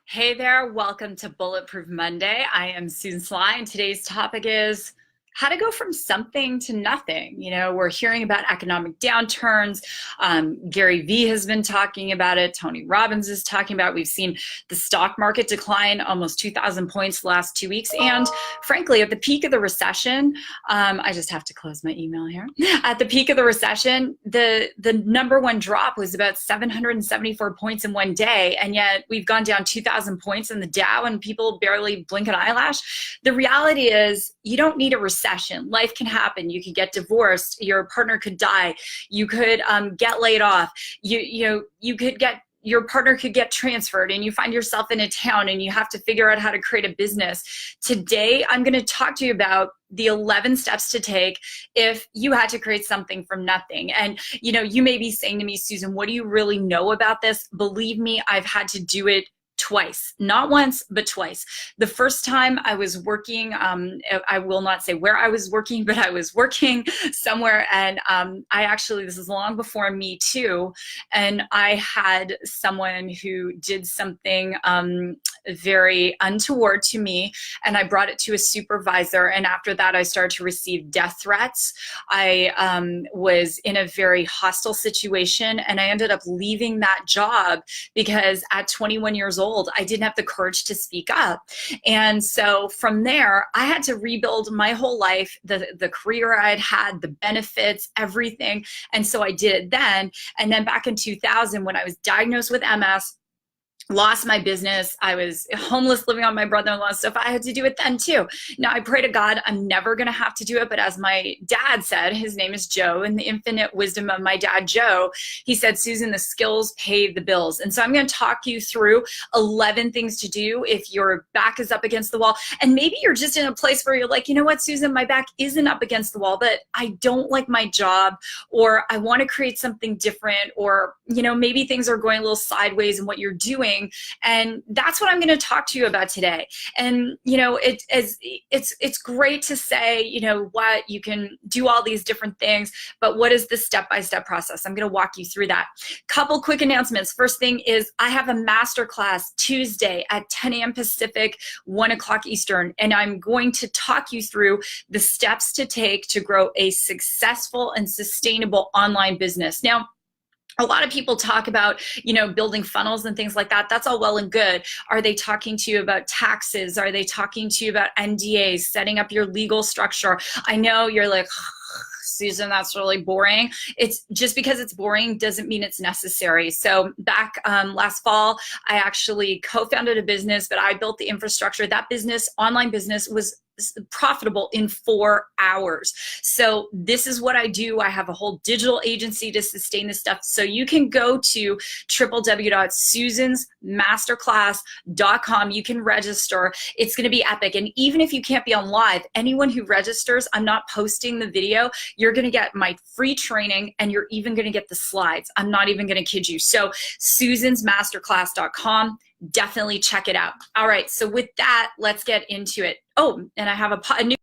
Hey there, welcome to Bulletproof Monday. I am Susan Sly, and today's topic is how to go from something to nothing. You know, we're hearing about economic downturns. Gary Vee has been talking about it. Tony Robbins is talking about it. We've seen the stock market decline almost 2,000 points the last 2 weeks. And frankly, at the peak of the recession, I just have to close my email here. At the peak of the recession, the number one drop was about 774 points in one day. And yet we've gone down 2,000 points in the Dow and people barely blink an eyelash. The reality is you don't need a recession. Life can happen. You could get divorced. Your partner could die. You could get laid off. You could get your partner could get transferred and you find yourself in a town and you have to figure out how to create a business. Today, I'm going to talk to you about the 11 steps to take if you had to create something from nothing. And, you know, you may be saying to me, Susan, what do you really know about this? Believe me, I've had to do it twice, not once, but twice. The first time I was working, I will not say where I was working, but I was working somewhere. And this is long before Me Too. And I had someone who did something very untoward to me. And I brought it to a supervisor. And after that, I started to receive death threats. I was in a very hostile situation. And I ended up leaving that job because at 21 years old, I didn't have the courage to speak up. And so from there, I had to rebuild my whole life, the career I had had, the benefits, everything. And so I did it then. And then back in 2000, when I was diagnosed with MS, lost my business. I was homeless living on my brother-in-law's stuff. I had to do it then too. Now I pray to God, I'm never going to have to do it. But as my dad said, his name is Joe, and the infinite wisdom of my dad, Joe, he said, Susan, the skills pay the bills. And so I'm going to talk you through 11 things to do if your back is up against the wall. And maybe you're just in a place where you're like, you know what, Susan, my back isn't up against the wall, but I don't like my job, or I want to create something different, or, you know, maybe things are going a little sideways in what you're doing. And that's what I'm going to talk to you about today. And, you know, it's great to say, you know, what you can do all these different things, but what is the step-by-step process? I'm going to walk you through that. Couple quick announcements. First thing is I have a masterclass Tuesday at 10 a.m. Pacific, 1 o'clock Eastern, and I'm going to talk you through the steps to take to grow a successful and sustainable online business. Now, a lot of people talk about, you know, building funnels and things like that. That's all well and good. Are they talking to you about taxes? Are they talking to you about NDAs, setting up your legal structure? I know you're like, Susan, that's really boring. It's just because it's boring doesn't mean it's necessary. So back last fall, I actually co-founded a business, but I built the infrastructure. That business, online business, was profitable in 4 hours. So this is what I do. I have a whole digital agency to sustain this stuff. So you can go to www.susansmasterclass.com. You can register. It's going to be epic. And even if you can't be on live, anyone who registers, I'm not posting the video. You're going to get my free training, and you're even going to get the slides. I'm not even going to kid you. So susansmasterclass.com. Definitely check it out. All right, so with that, let's get into it. Oh, and I have a new.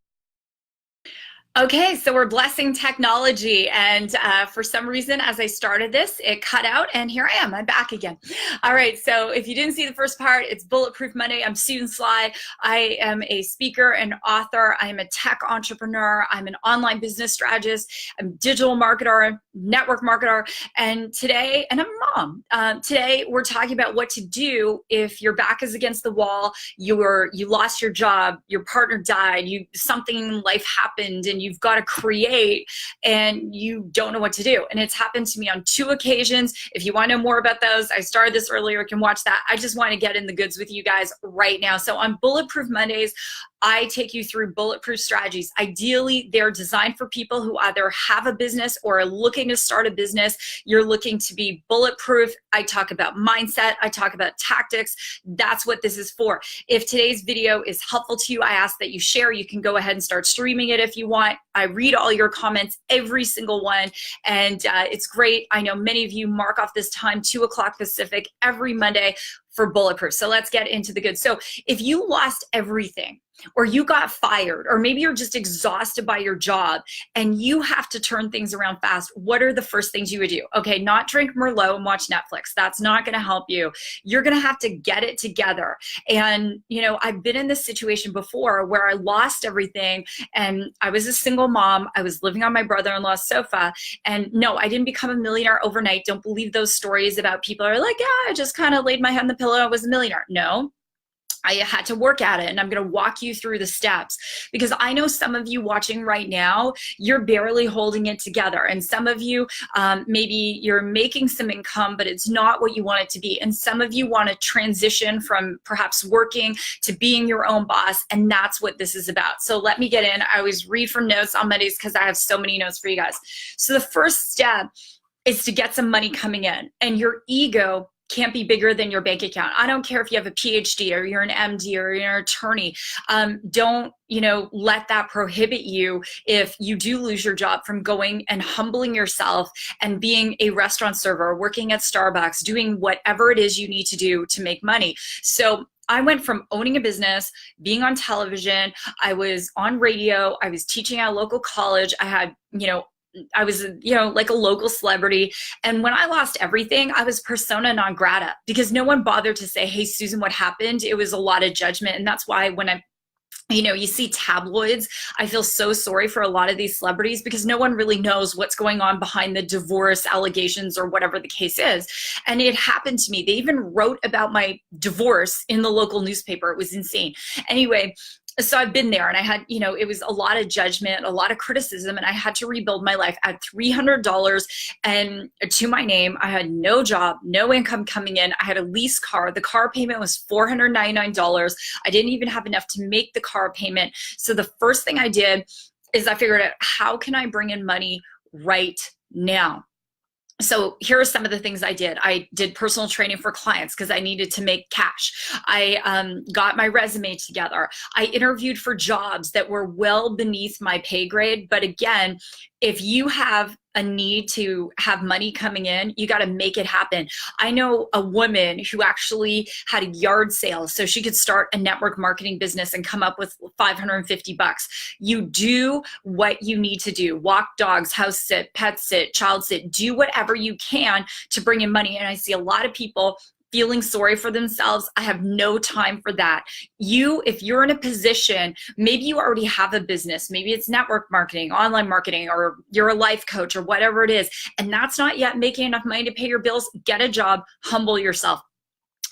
Okay, so we're blessing technology, and for some reason, as I started this, it cut out, and here I am. I'm back again. All right, so if you didn't see the first part, it's Bulletproof Monday. I'm Susan Sly. I am a speaker and author. I'm a tech entrepreneur. I'm an online business strategist. I'm a digital marketer, network marketer, and today, and I'm a mom. Today, we're talking about what to do if your back is against the wall, you lost your job, your partner died, something in life happened, and you've got to create and you don't know what to do. And it's happened to me on 2 occasions. If you want to know more about those, I started this earlier, you can watch that. I just want to get in the goods with you guys right now. So on Bulletproof Mondays, I take you through bulletproof strategies. Ideally, they're designed for people who either have a business or are looking to start a business. You're looking to be bulletproof. I talk about mindset. I talk about tactics. That's what this is for. If today's video is helpful to you, I ask that you share. You can go ahead and start streaming it if you want. I read all your comments, every single one, and it's great. I know many of you mark off this time, 2 o'clock Pacific, every Monday for Bulletproof. So let's get into the good. So if you lost everything, or you got fired, or maybe you're just exhausted by your job and you have to turn things around fast, what are the first things you would do? Okay, not drink Merlot and watch Netflix. That's not going to help you. You're going to have to get it together. And, I've been in this situation before where I lost everything, and I was a single mom. I was living on my brother-in-law's sofa. And no, I didn't become a millionaire overnight. Don't believe those stories about people who are like, yeah, I just kind of laid my head on the pillow. I was a millionaire. No. I had to work at it, and I'm going to walk you through the steps, because I know some of you watching right now, you're barely holding it together. And some of you, maybe you're making some income, but it's not what you want it to be. And some of you want to transition from perhaps working to being your own boss. And that's what this is about. So let me get in. I always read from notes on Mondays because I have so many notes for you guys. So the first step is to get some money coming in, and your ego can't be bigger than your bank account. I don't care if you have a PhD or you're an MD or you're an attorney. Don't, let that prohibit you if you do lose your job from going and humbling yourself and being a restaurant server, working at Starbucks, doing whatever it is you need to do to make money. So I went from owning a business, being on television, I was on radio, I was teaching at a local college, I had, I was, like a local celebrity. And when I lost everything, I was persona non grata, because no one bothered to say, hey, Susan, what happened? It was a lot of judgment. And that's why when you see tabloids, I feel so sorry for a lot of these celebrities, because no one really knows what's going on behind the divorce allegations or whatever the case is. And it happened to me. They even wrote about my divorce in the local newspaper. It was insane. Anyway, so I've been there, and I had, it was a lot of judgment, a lot of criticism, and I had to rebuild my life. I had $300 and to my name. I had no job, no income coming in. I had a lease car. The car payment was $499. I didn't even have enough to make the car payment. So the first thing I did is I figured out, how can I bring in money right now? So here are some of the things I did. I did personal training for clients because I needed to make cash. I got my resume together. I interviewed for jobs that were well beneath my pay grade. But again, if you have a need to have money coming in, you got to make it happen. I know a woman who actually had a yard sale so she could start a network marketing business and come up with $550. You do what you need to do. Walk dogs, house sit, pet sit, child sit, do whatever you can to bring in money. And I see a lot of people feeling sorry for themselves. I have no time for that. If you're in a position, maybe you already have a business, maybe it's network marketing, online marketing, or you're a life coach or whatever it is, and that's not yet making enough money to pay your bills, get a job, humble yourself.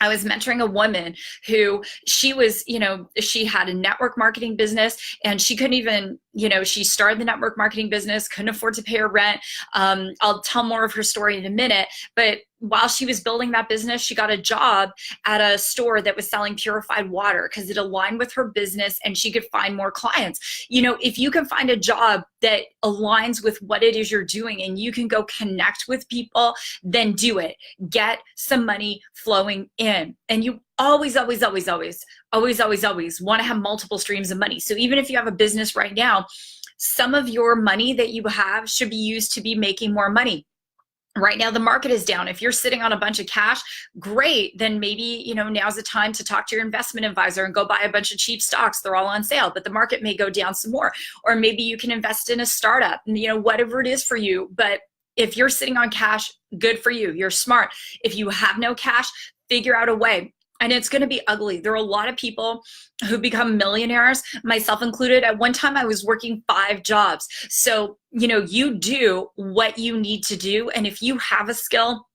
I was mentoring a woman who she had a network marketing business, and she couldn't even, she started the network marketing business, couldn't afford to pay her rent. I'll tell more of her story in a minute, but while she was building that business, she got a job at a store that was selling purified water because it aligned with her business and she could find more clients. If you can find a job that aligns with what it is you're doing and you can go connect with people, then do it. Get some money flowing in. And you always want to have multiple streams of money. So even if you have a business right now, some of your money that you have should be used to be making more money. Right now, the market is down. If you're sitting on a bunch of cash, great. Then maybe, now's the time to talk to your investment advisor and go buy a bunch of cheap stocks. They're all on sale, but the market may go down some more. Or maybe you can invest in a startup, whatever it is for you. But if you're sitting on cash, good for you. You're smart. If you have no cash, figure out a way. And it's going to be ugly. There are a lot of people who become millionaires, myself included. At one time, I was working 5 jobs. So, you do what you need to do. And if you have a skill,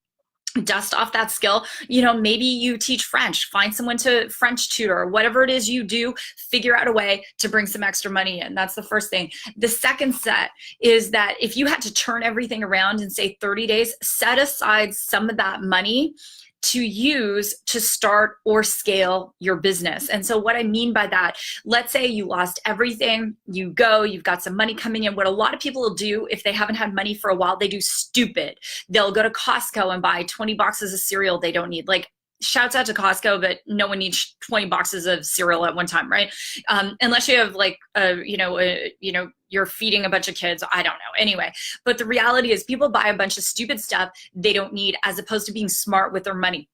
dust off that skill. Maybe you teach French, find someone to French tutor, whatever it is you do, figure out a way to bring some extra money in. That's the first thing. The second set is that if you had to turn everything around in, say, 30 days, set aside some of that money to use to start or scale your business. And so what I mean by that, let's say you lost everything, you've got some money coming in. What a lot of people will do if they haven't had money for a while, they do stupid. They'll go to Costco and buy 20 boxes of cereal they don't need. Like, shouts out to Costco, but no one needs 20 boxes of cereal at one time, right? Unless you have you're feeding a bunch of kids. I don't know. Anyway, but the reality is people buy a bunch of stupid stuff they don't need, as opposed to being smart with their money.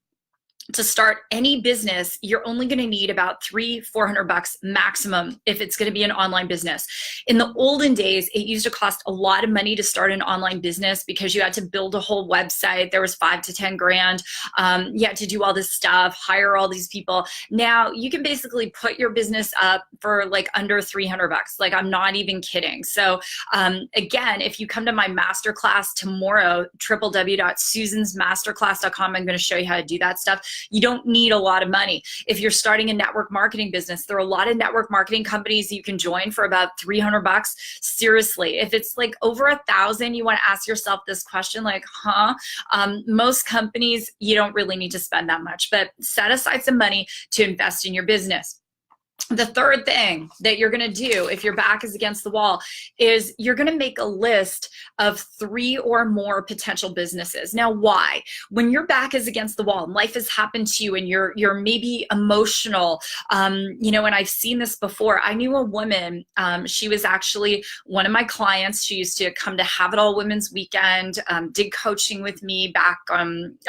to start any business, you're only going to need about $300-400 maximum if it's going to be an online business. In the olden days, it used to cost a lot of money to start an online business because you had to build a whole website. There was 5 to 10 grand. You had to do all this stuff, hire all these people. Now you can basically put your business up for like under $300. Like, I'm not even kidding. So again, if you come to my masterclass tomorrow, www.susansmasterclass.com, I'm going to show you how to do that stuff. You don't need a lot of money. If you're starting a network marketing business, there are a lot of network marketing companies you can join for about $300. Seriously, if it's like over 1,000, you want to ask yourself this question, like, most companies, you don't really need to spend that much, but set aside some money to invest in your business. The third thing that you're going to do if your back is against the wall is you're going to make a list of 3 or more potential businesses. Now, why? When your back is against the wall and life has happened to you and you're maybe emotional, you know, and I've seen this before. I knew a woman, she was actually one of my clients. She used to come to Have It All Women's Weekend, did coaching with me back,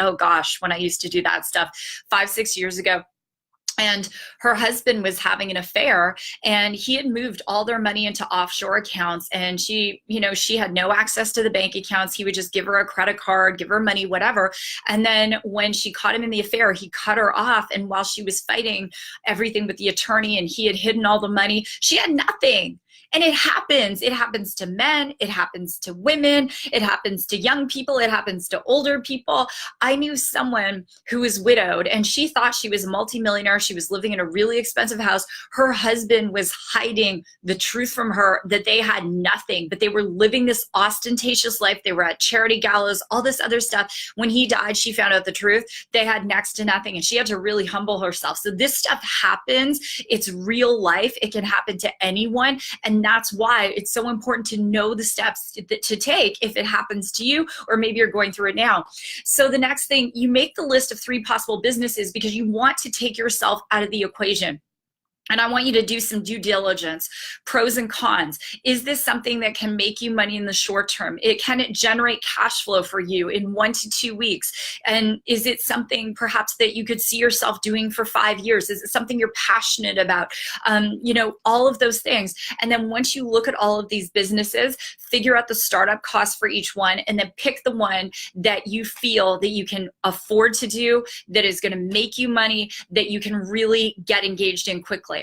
oh gosh, when I used to do that stuff 5-6 years ago. And her husband was having an affair, and he had moved all their money into offshore accounts, and she, you know, she had no access to the bank accounts. He would just give her a credit card, give her money, whatever. And then when she caught him in the affair, he cut her off. And while she was fighting everything with the attorney and he had hidden all the money, she had nothing. And it happens. It happens to men. It happens to women. It happens to young people. It happens to older people. I knew someone who was widowed, and she thought she was a multimillionaire. She was living in a really expensive house. Her husband was hiding the truth from her that they had nothing, but they were living this ostentatious life. They were at charity galas, all this other stuff. When he died, she found out the truth. They had next to nothing, and she had to really humble herself. So this stuff happens. It's real life. It can happen to anyone. And that's why it's so important to know the steps to take if it happens to you, or maybe you're going through it now. So the next thing, you make the list of 3 possible businesses because you want to take yourself out of the equation. And I want you to do some due diligence, pros and cons. Is this something that can make you money in the short term? Can it generate cash flow for you in 1 to 2 weeks? And is it something perhaps that you could see yourself doing for 5 years? Is it something you're passionate about? You know, all of those things. And then once you look at all of these businesses, figure out the startup costs for each one, and then pick the one that you feel that you can afford to do, that is going to make you money, that you can really get engaged in quickly.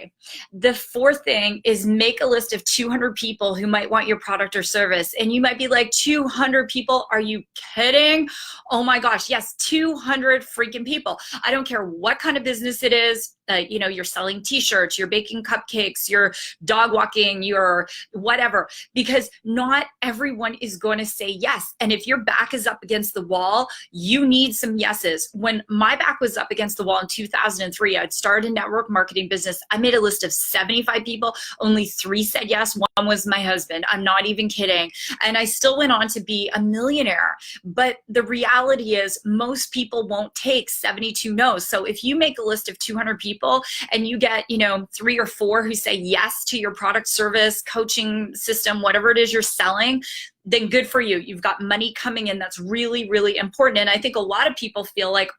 The fourth thing is make a list of 200 people who might want your product or service. And you might be like, 200 people? Are you kidding? Oh my gosh, yes, 200 freaking people. I don't care what kind of business it is. You know, you're selling t-shirts, you're baking cupcakes, you're dog walking, you're whatever, because not everyone is going to say yes. And if your back is up against the wall, you need some yeses. When my back was up against the wall in 2003, I'd started a network marketing business. I made a list of 75 people. Only 3 said yes. One was my husband. I'm not even kidding. And I still went on to be a millionaire. But the reality is most people won't take 72 no's. So if you make a list of 200 people, and you get, you know, 3 or 4 who say yes to your product, service, coaching system, whatever it is you're selling, then good for you. You've got money coming in. That's really, really important. And I think a lot of people feel like,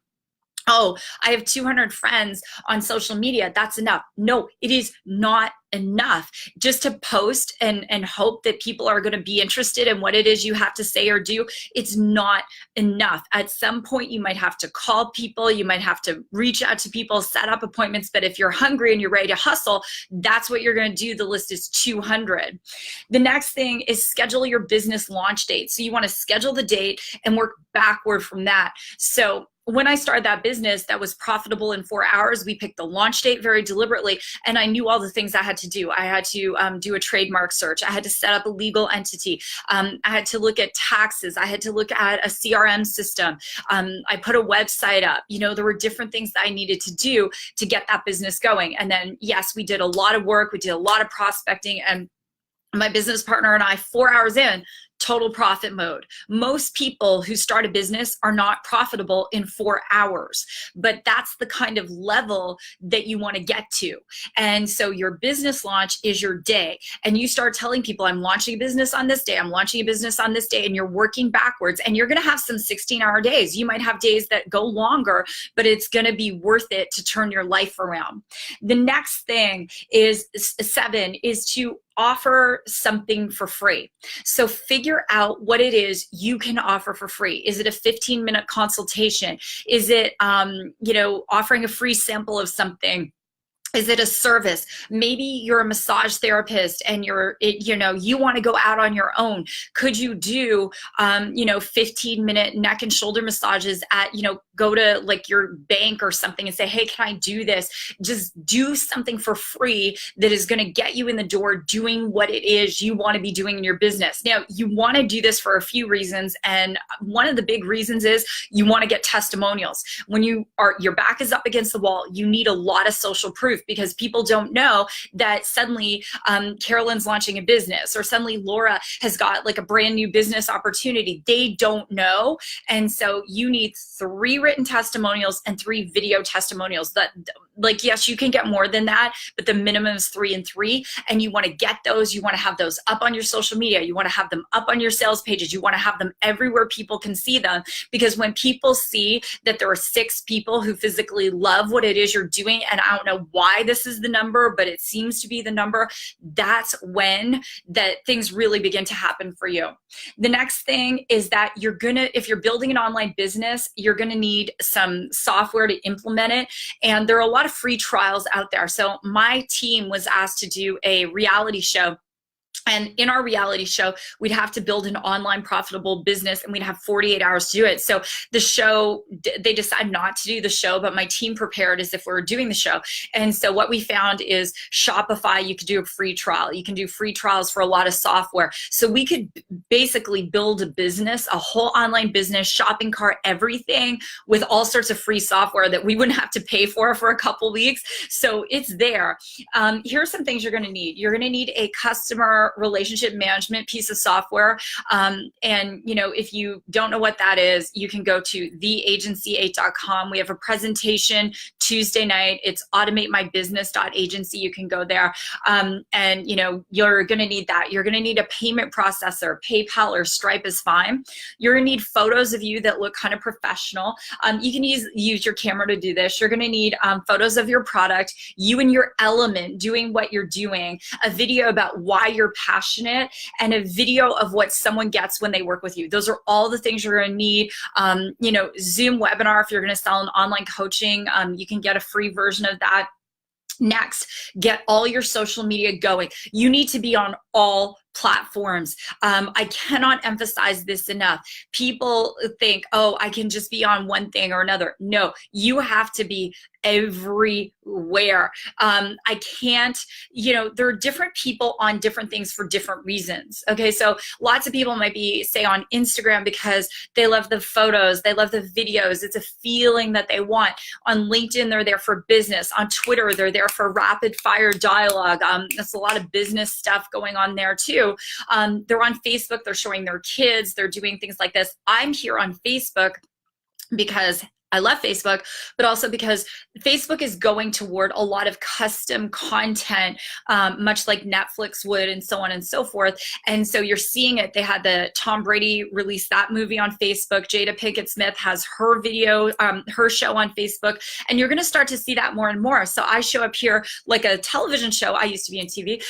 oh, I have 200 friends on social media, that's enough. No, it is not enough. Just to post and hope that people are going to be interested in what it is you have to say or do, it's not enough. At some point, you might have to call people, you might have to reach out to people, set up appointments, but if you're hungry and you're ready to hustle, that's what you're going to do. The list is 200. The next thing is schedule your business launch date. So you want to schedule the date and work backward from that. So when I started that business that was profitable in 4 hours, we picked the launch date very deliberately, and I knew all the things I had to do. I had to do a trademark search. I had to set up a legal entity. I had to look at taxes. I had to look at a CRM system. I put a website up. You know, there were different things that I needed to do to get that business going. And then, yes, we did a lot of work. We did a lot of prospecting, and my business partner and I, 4 hours in, total profit mode. Most people who start a business are not profitable in 4 hours, but that's the kind of level that you want to get to. And so your business launch is your day, and you start telling people, I'm launching a business on this day, I'm launching a business on this day, and you're working backwards, and you're going to have some 16-hour days. You might have days that go longer, but it's going to be worth it to turn your life around. The next thing is 7 is to offer something for free. So figure out what it is you can offer for free. Is it a 15-minute consultation? Is it, offering a free sample of something? Is it a service? Maybe you're a massage therapist and you want to go out on your own. Could you do, 15-minute neck and shoulder massages at, go to like your bank or something and say, hey, can I do this? Just do something for free that is going to get you in the door doing what it is you want to be doing in your business. Now, you want to do this for a few reasons. And one of the big reasons is you want to get testimonials. When your back is up against the wall, you need a lot of social proof, because people don't know that suddenly Carolyn's launching a business, or suddenly Laura has got like a brand new business opportunity. They don't know. And so you need 3 written testimonials and 3 video testimonials. That, like, yes, you can get more than that, but the minimum is 3 and 3. And you want to get those. You want to have those up on your social media. You want to have them up on your sales pages. You want to have them everywhere people can see them, because when people see that there are 6 people who physically love what it is you're doing, and I don't know why this is the number, but it seems to be the number, that's when that things really begin to happen for you. The next thing is that if you're building an online business, you're gonna need some software to implement it. And there are a lot of free trials out there. So my team was asked to do a reality show. And in our reality show, we'd have to build an online profitable business, and we'd have 48 hours to do it. So the show, they decided not to do the show, but my team prepared as if we were doing the show. And so what we found is Shopify, you could do a free trial. You can do free trials for a lot of software. So we could basically build a business, a whole online business, shopping cart, everything, with all sorts of free software that we wouldn't have to pay for a couple weeks. So it's there. Here are some things you're going to need. You're going to need a customer relationship management piece of software. If you don't know what that is, you can go to theagency8.com. We have a presentation Tuesday night. It's automatemybusiness.agency. You can go there. You're going to need that. You're going to need a payment processor. PayPal or Stripe is fine. You're going to need photos of you that look kind of professional. You can use your camera to do this. You're going to need photos of your product, you in your element doing what you're doing, a video about why you're passionate, and a video of what someone gets when they work with you. Those are all the things you're going to need. Zoom webinar, if you're going to sell an online coaching, you can get a free version of that. Next, get all your social media going. You need to be on all platforms. I cannot emphasize this enough. People think, oh, I can just be on one thing or another. No, you have to be everywhere. I can't, there are different people on different things for different reasons. Okay, so lots of people might be, say, on Instagram because they love the photos, they love the videos, it's a feeling that they want. On LinkedIn, they're there for business. On Twitter, they're there for rapid fire dialogue. There's a lot of business stuff going on there too. They're on Facebook, they're showing their kids, they're doing things like this. I'm here on Facebook because I love Facebook, but also because Facebook is going toward a lot of custom content, much like Netflix would, and so on and so forth. And so you're seeing it. They had the Tom Brady release that movie on Facebook. Jada Pinkett Smith has her video, her show on Facebook, and you're going to start to see that more and more. So I show up here like a television show. I used to be in TV,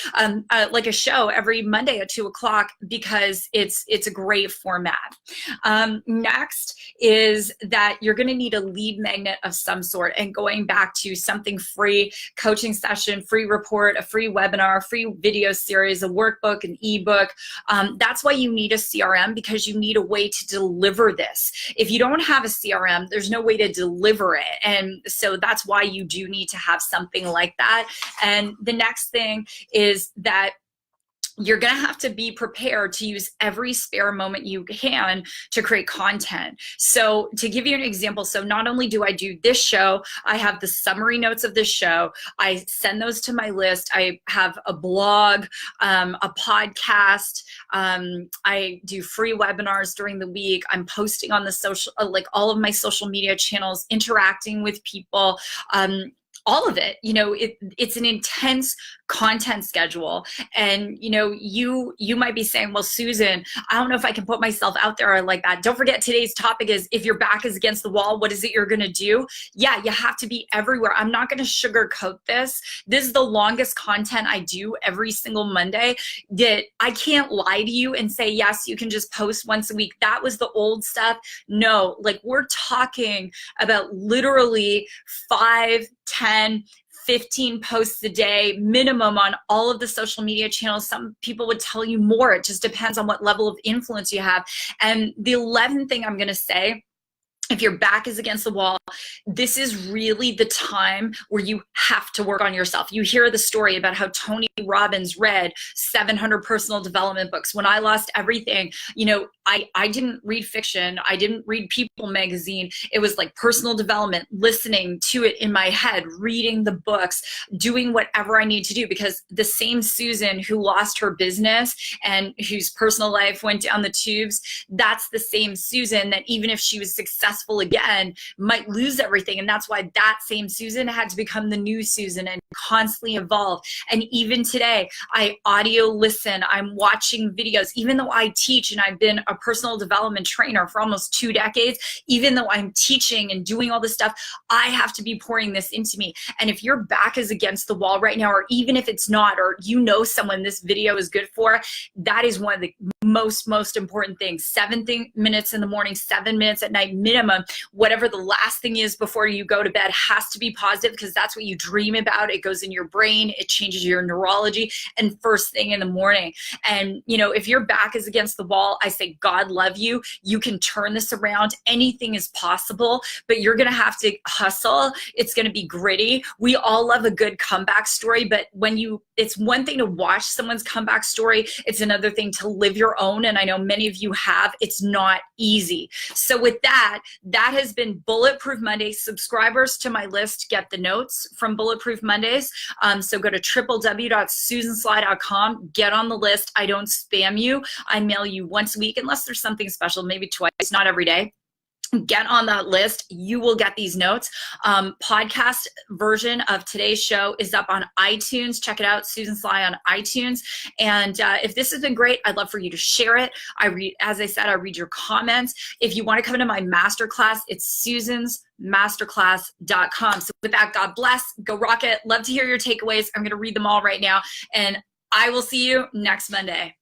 like a show every Monday at 2 o'clock because it's a great format. Next is that you're going to need a lead magnet of some sort, and going back to something free, coaching session, free report, a free webinar, free video series, a workbook, an ebook. That's why you need a CRM, because you need a way to deliver this. If you don't have a CRM, there's no way to deliver it. And so that's why you do need to have something like that. And the next thing is that you're going to have to be prepared to use every spare moment you can to create content. So to give you an example, so not only do I do this show, I have the summary notes of this show. I send those to my list. I have a blog, a podcast. I do free webinars during the week. I'm posting on the social, like all of my social media channels, interacting with people. All of it, it's an intense content schedule. And, you might be saying, well, Susan, I don't know if I can put myself out there like that. Don't forget, today's topic is, if your back is against the wall, what is it you're going to do? Yeah, you have to be everywhere. I'm not going to sugarcoat this. This is the longest content I do every single Monday, that I can't lie to you and say, yes, you can just post once a week. That was the old stuff. No, like, we're talking about literally 5, 10, 15 posts a day minimum on all of the social media channels. Some people would tell you more. It just depends on what level of influence you have. And the 11th thing I'm going to say, if your back is against the wall, this is really the time where you have to work on yourself. You hear the story about how Tony Robbins read 700 personal development books. When I lost everything, I didn't read fiction. I didn't read People magazine. It was like personal development, listening to it in my head, reading the books, doing whatever I need to do, because the same Susan who lost her business and whose personal life went down the tubes, that's the same Susan that, even if she was successful again, might lose everything. And that's why that same Susan had to become the new Susan and constantly evolve. And even today, I audio listen, I'm watching videos, even though I teach and I've been a personal development trainer for almost 2 decades, even though I'm teaching and doing all this stuff, I have to be pouring this into me. And if your back is against the wall right now, or even if it's not, or someone this video is good for, that is one of the most important things. 7 minutes in the morning, 7 minutes at night minimum. Whatever the last thing is before you go to bed has to be positive, because that's what you dream about. It goes in your brain, it changes your neurology, and first thing in the morning. And if your back is against the wall, I say, God love you. You can turn this around. Anything is possible, but you're going to have to hustle. It's going to be gritty. We all love a good comeback story, but it's one thing to watch someone's comeback story. It's another thing to live your own. And I know many of you have. It's not easy. So with that has been Bulletproof Monday. Subscribers to my list get the notes from Bulletproof Mondays. So go to www.susansly.com, get on the list. I don't spam you. I mail you once a week, unless there's something special, maybe twice, not every day. Get on that list. You will get these notes. Podcast version of today's show is up on iTunes. Check it out, Susan Sly on iTunes. And if this has been great, I'd love for you to share it. As I said, I read your comments. If you want to come to my masterclass, it's susansmasterclass.com. So with that, God bless. Go rock it. Love to hear your takeaways. I'm going to read them all right now. And I will see you next Monday.